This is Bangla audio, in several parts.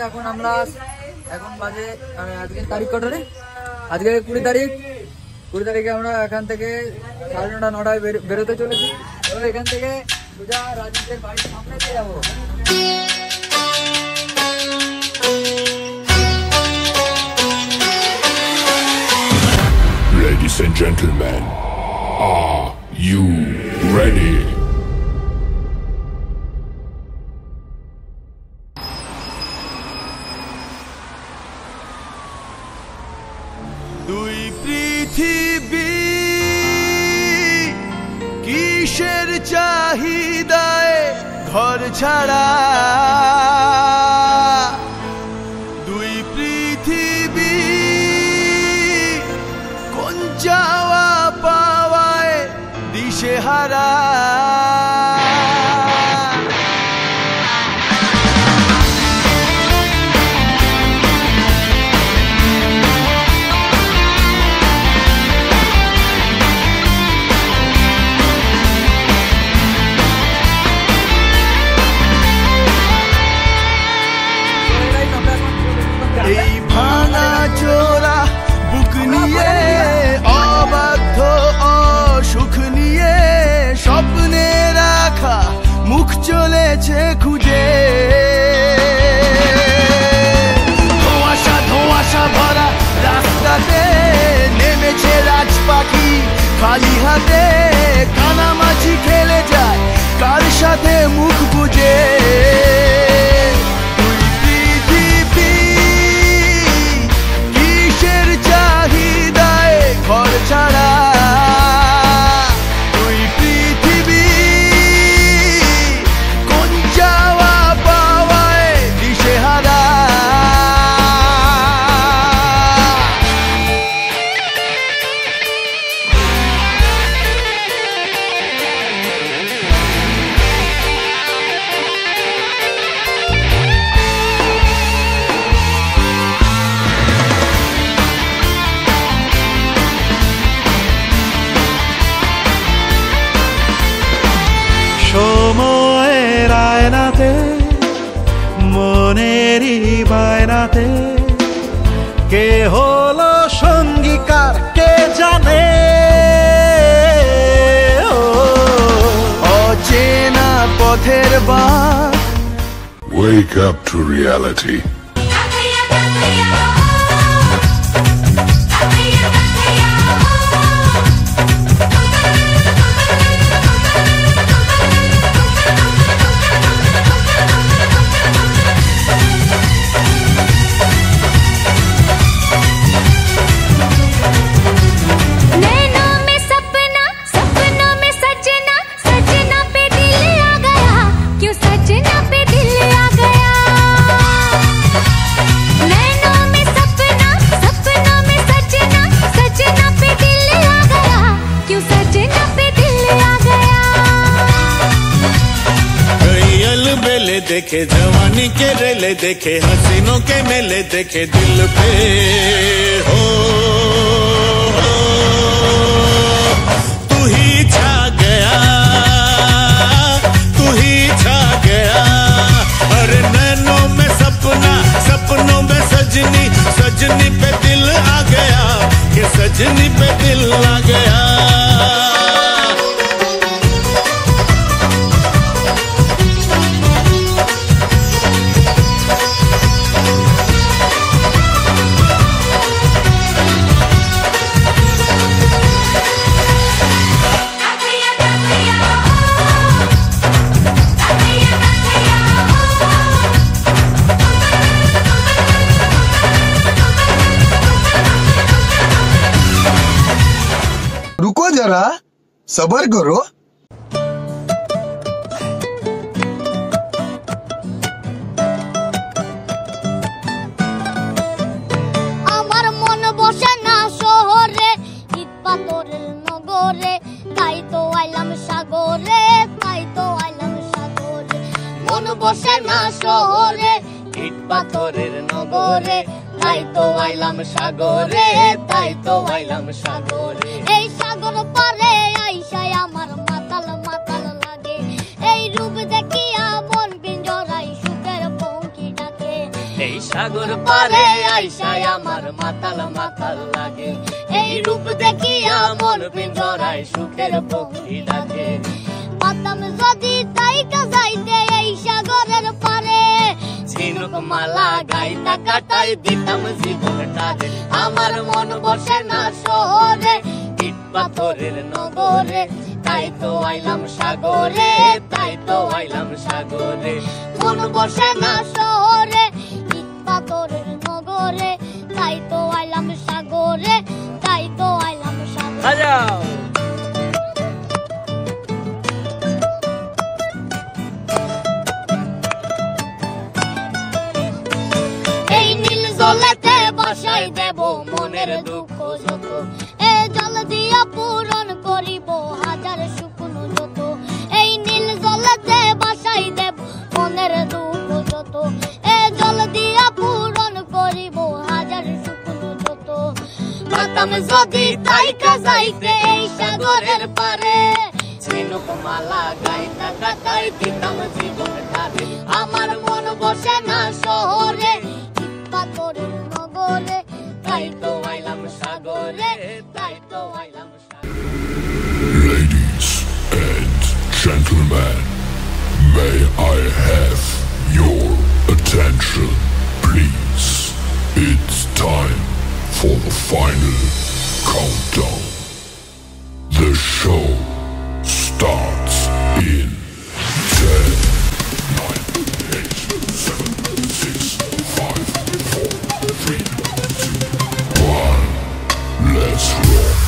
এখন আমরা এখন বাজে আজকে তারিখ কত রে? আজকে 20 তারিখ। 20 তারিখে আমরা এখান থেকে 9:30 9টায় বেরোতে চলেছি। তো এখান থেকে পূজা রাজীবের বাড়ির সামনে দিয়ে যাবো। Ladies and gentlemen, are you ready? দুই পৃথিবী কিসের চাহিদায় ঘর ছাড়া, দুই পৃথিবী কোন চাওয়া পাওয়ায় দিশেহারা। এই ভাঙা চোরা বুক নিয়ে, অবাধ্য অসুখ নিয়ে, স্বপ্নে রাখা মুখ চলেছে খুঁজে। ধোঁয়াশা ধোঁয়াশা ভরা রাস্তাতে নেমেছে রাজ পাখি খালি হাতে, কানামাছি খেলে যায় কার সাথে মুখ বুঝে। ঘর ছাড়া দুই পৃথিবী কোন যাওয়া পাওয়ায় দিশেহারা। সময়ের আয়নাতে মনেরই বায়নাতে কে হলো সঙ্গীকার কে জানে। অচেনা পথের বাঁ Wake up to reality. देखे जवानी के रेले देखे हसीनों के मेले देखे दिल पे हो तू ही छा गया, तू ही छा गया। अरे नैनों में सपना सपनों में सजनी, सजनी पे दिल आ गया कि सजनी पे दिल आ गया। रुको जरा सबर करो। আমার মন বসে না শহরে, ইট পাথরের নগরে, তাই তো আইলাম সাগরে, তাই তো আইলাম সাগরে। মন বসে না শহরে, ইট পাথরের নগরে, তাই তো আইলাম সাগরে, তাই তো আইলাম সাগরে। এই সাগর পারে আইসায় আমার মাতাল মাতাল লাগে, এই রূপ দেখিয়া মন পিঞ্জরাই সুখের পঙ্কি ডাকে। এই সাগর পারে আইসায় আমার মাতাল মাতাল লাগে এই রূপ দেখিয়া মন পিঞ্জরায় সুখের পক্ষী ডাকে পাতাম যদি তাই কাজাইতে এই সাগরের পারে ঝিনুক মালা গাইতা কাটাই দিতাম জীবনটারে আমার মন বসে না শহরে ইট পাথরের নগরে তাই তো আইলাম সাগরে তাই তো আইলাম সাগরে মন বসে না শহরে ইট পাথরের নগরে তাই তো আইলাম সাগরে তাই তো আইলাম সাগরে বাজাও এই নীল জলেতে বসাই দেব মনের দুঃখ যত এ জল দিয়া পূরণ করিব হাজার শুকনো যত এই নীল জলেতে বসাই দেব মনের দুঃখ যত এ জল দিয়া পূরণ করিব হাজার শুকনো যত পাতাম যদি তাই কাজাইতে এই সাগরের পারে ঝিনুক মালা গাইতা কাটাই দিতাম জীবনটারে আমার মন বসে না শহরে পাথরের নগরে তাই তো আইলাম সাগরে তাই তো আইলাম সাগরে Ladies and gentlemen, may I have your attention, please? It's time for the final countdown. The show starts in 10, 9, 8, 7, 6, 5, 4, 3, 2, 1. Let's rock.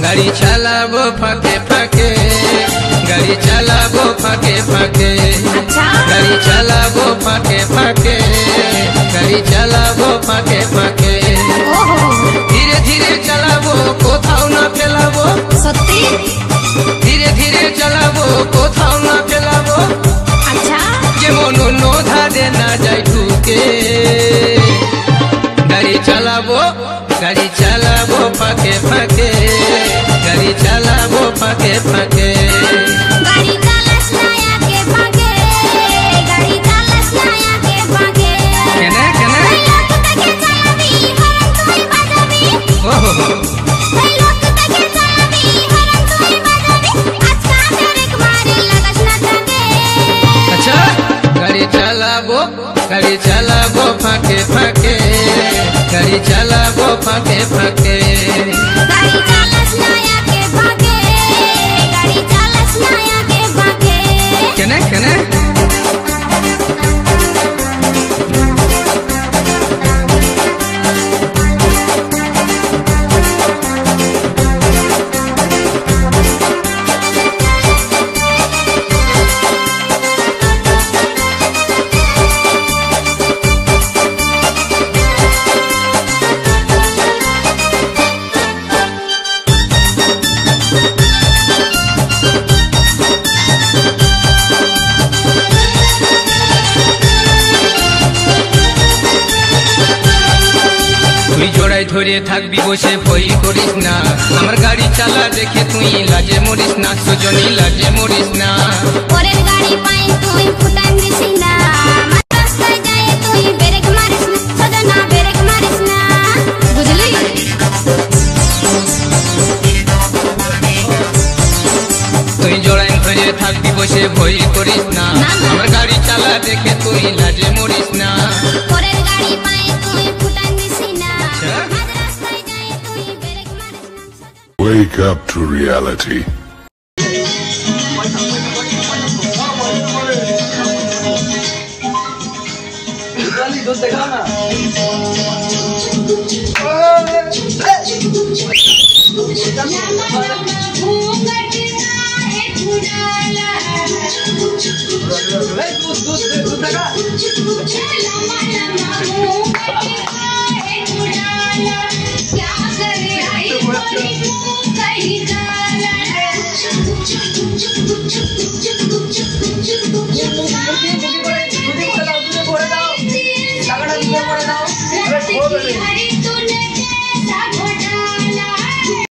গাড়ি চালাবো ফাঁকে ফাঁকে গাড়ি চালাবো ফাঁকে ফাঁকে গাড়ি চালাবো ফাঁকে ফাঁকে গাড়ি চালাবো ফাঁকে ফাঁকে ধীরে ধীরে চালাবো কোথাও না ফেলাবো সত্যি ধীরে ধীরে চালাবো কোথাও না ফেলাবো আচ্ছা যেমন অন্য ধারে না যায় ঢুকে গাড়ি চালাবো ফাঁকে ফাঁকে গাড়ি চালাবো ফাঁকে ফাঁকে গাড়ি চালাস না আগে ভাগে গাড়ি চালাস না আগে ভাগে কেন কেন এই লোক থেকে চালাবি হরন তুই বাজাবি ওহো এই লোক থেকে চালাবি হরন তুই বাজাবি আজকা ব্রেক মারি লাগাস না জাগে আচ্ছা গাড়ি চালাবো ফাঁকে ফাঁকে গাড়ি চালাবো ফাঁকে ফাঁকে গাড়ি চালাস না আগে ভাগে গাড়ি চালাস না আগে ভাগে কেন কেন তুই জোড়ায় ধরে থাকবি বসে ভয় করিস না আমার গাড়ি চালা দেখে তুই লাজে মরিস না সুজনী লাজে মরিস না পরের গাড়ি পাই তুই ফুটান দিস না আমার রাস্তায় যায় তুই ব্রেক মারিস না সজনা ব্রেক মারিস না বুঝলি তুই জোড়ায় ধরে থাকবি বসে ভয় করিস না আমার গাড়ি চালা দেখে তুই লাজে মরিস না পরের গাড়ি পাই তুই ফুটান দিস না আমার রাস্তায় যায় তুই ব্রেক মারিস না Wake up to reality. क्या करे ठिकाना